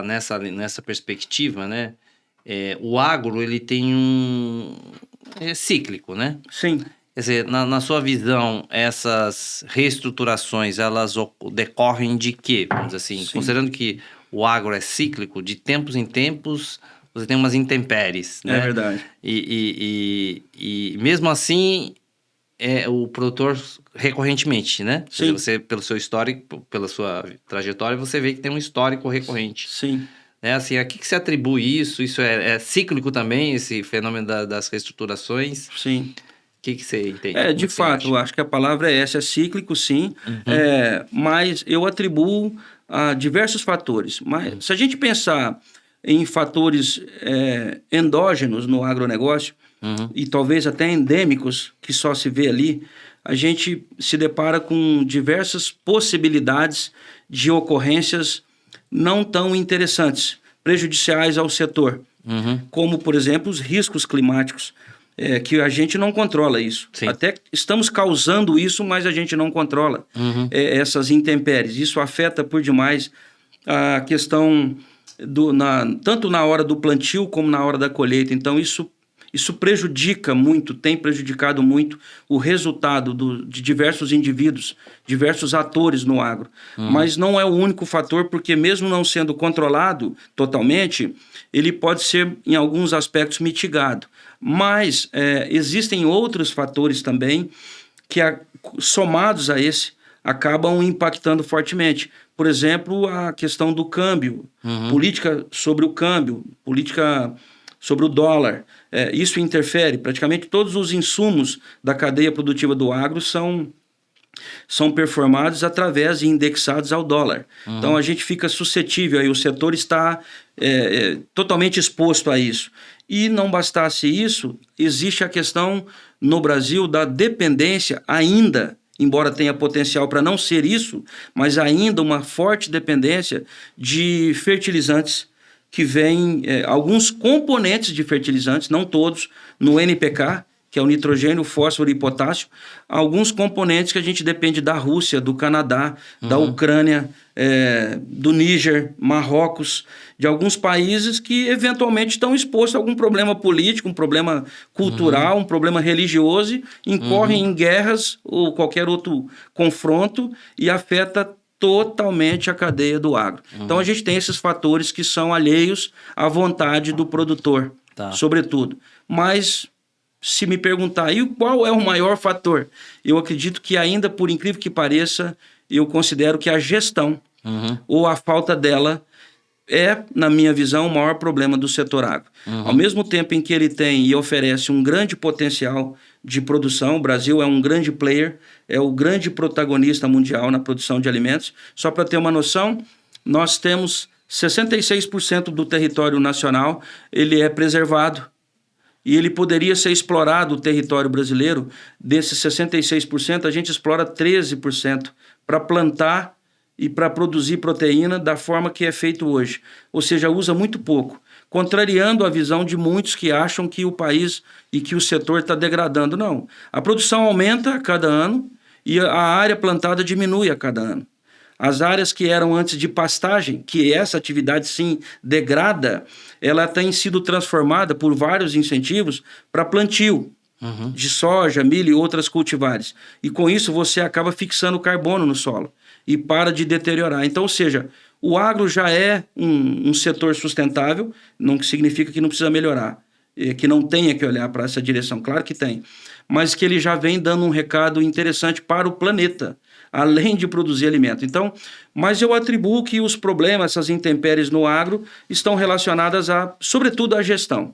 nessa perspectiva, né? O agro, ele tem é cíclico, né? Sim. Quer dizer, na sua visão, essas reestruturações, elas decorrem de quê? Vamos dizer assim, Sim. considerando que o agro é cíclico, de tempos em tempos, você tem umas intempéries, né? É verdade. E mesmo assim, o produtor recorrentemente, né? Sim. Quer dizer, você, pelo seu histórico, pela sua trajetória, você vê que tem um histórico recorrente. Sim. Assim, a que se atribui isso? Isso é cíclico também, esse fenômeno das reestruturações? Sim. O que você entende? De fato, eu acho que a palavra é essa, é cíclico, sim, mas eu atribuo a diversos fatores. Mas se a gente pensar em fatores endógenos no agronegócio, e talvez até endêmicos, que só se vê ali, a gente se depara com diversas possibilidades de ocorrências não tão interessantes, prejudiciais ao setor, como, por exemplo, os riscos climáticos, que a gente não controla isso. Sim. Até estamos causando isso, mas a gente não controla essas intempéries. Isso afeta por demais a questão tanto na hora do plantio como na hora da colheita. Então, isso prejudica muito, tem prejudicado muito o resultado de diversos indivíduos, diversos atores no agro. Mas não é o único fator, porque mesmo não sendo controlado totalmente, ele pode ser, em alguns aspectos, mitigado. Mas existem outros fatores também que, somados a esse, acabam impactando fortemente. Por exemplo, a questão do câmbio, política sobre o câmbio, política sobre o dólar. Isso interfere. Praticamente todos os insumos da cadeia produtiva do agro são performados através e indexados ao dólar. Então, a gente fica suscetível, aí o setor está totalmente exposto a isso. E não bastasse isso, existe a questão no Brasil da dependência ainda, embora tenha potencial para não ser isso, mas ainda uma forte dependência de fertilizantes que vêm, alguns componentes de fertilizantes, não todos, no NPK, que é o nitrogênio, o fósforo e potássio, alguns componentes que a gente depende da Rússia, do Canadá, da Ucrânia, do Níger, Marrocos, de alguns países que eventualmente estão expostos a algum problema político, um problema cultural, um problema religioso, incorrem em guerras ou qualquer outro confronto e afeta totalmente a cadeia do agro. Então a gente tem esses fatores que são alheios à vontade do produtor, sobretudo. Mas se me perguntar, e qual é o maior fator? Eu acredito que ainda, por incrível que pareça, eu considero que a gestão ou a falta dela na minha visão, o maior problema do setor agro. Ao mesmo tempo em que ele tem e oferece um grande potencial de produção, o Brasil é um grande player, é o grande protagonista mundial na produção de alimentos. Só para ter uma noção, nós temos 66% do território nacional, ele é preservado. E ele poderia ser explorado, o território brasileiro. Desses 66%, a gente explora 13% para plantar e para produzir proteína da forma que é feito hoje. Ou seja, usa muito pouco, contrariando a visão de muitos que acham que o país e que o setor está degradando. Não, a produção aumenta a cada ano e a área plantada diminui a cada ano. As áreas que eram antes de pastagem, que essa atividade sim degrada, ela tem sido transformada por vários incentivos para plantio de soja, milho e outras cultivares. E com isso você acaba fixando carbono no solo e para de deteriorar. Então, ou seja, o agro já é um setor sustentável, não significa que não precisa melhorar, que não tenha que olhar para essa direção, claro que tem, mas que ele já vem dando um recado interessante para o planeta, além de produzir alimento. Então, mas eu atribuo que os problemas, essas intempéries no agro, estão relacionadas sobretudo à gestão.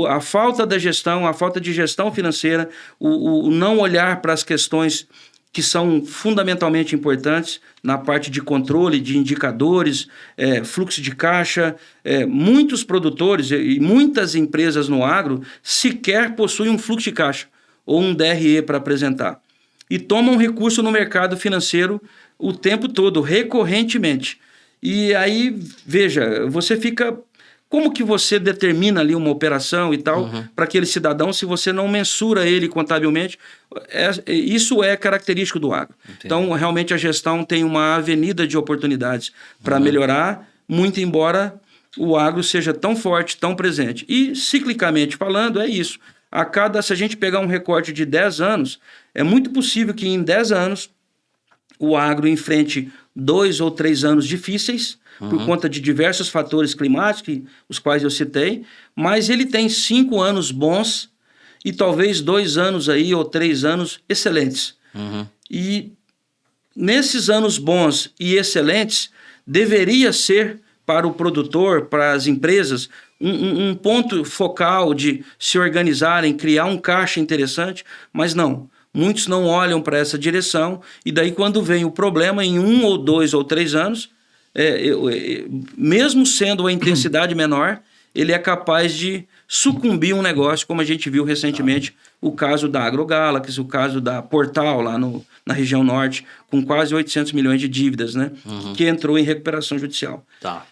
A falta da gestão, a falta de gestão financeira, o não olhar para as questões que são fundamentalmente importantes na parte de controle, de indicadores, fluxo de caixa. Muitos produtores e muitas empresas no agro sequer possuem um fluxo de caixa ou um DRE para apresentar. E tomam recurso no mercado financeiro o tempo todo, recorrentemente. E aí, veja, você fica... Como que você determina ali uma operação e tal para aquele cidadão se você não mensura ele contabilmente? Isso é característico do agro. Entendi. Então, realmente, a gestão tem uma avenida de oportunidades para melhorar, muito embora o agro seja tão forte, tão presente. E, ciclicamente falando, é isso. Se a gente pegar um recorte de 10 anos, é muito possível que em 10 anos o agro enfrente 2 ou 3 anos difíceis, por conta de diversos fatores climáticos, os quais eu citei, mas ele tem 5 anos bons e talvez 2 anos aí, ou 3 anos excelentes. E nesses anos bons e excelentes, deveria ser para o produtor, para as empresas, um ponto focal de se organizarem, criar um caixa interessante, mas não. Muitos não olham para essa direção e daí quando vem o problema em 1 ou 2 ou 3 anos, mesmo sendo a intensidade menor, ele é capaz de sucumbir um negócio, como a gente viu recentemente o caso da AgroGalaxy, o caso da Portal lá na região norte, com quase 800 milhões de dívidas, né? Que entrou em recuperação judicial. Tá.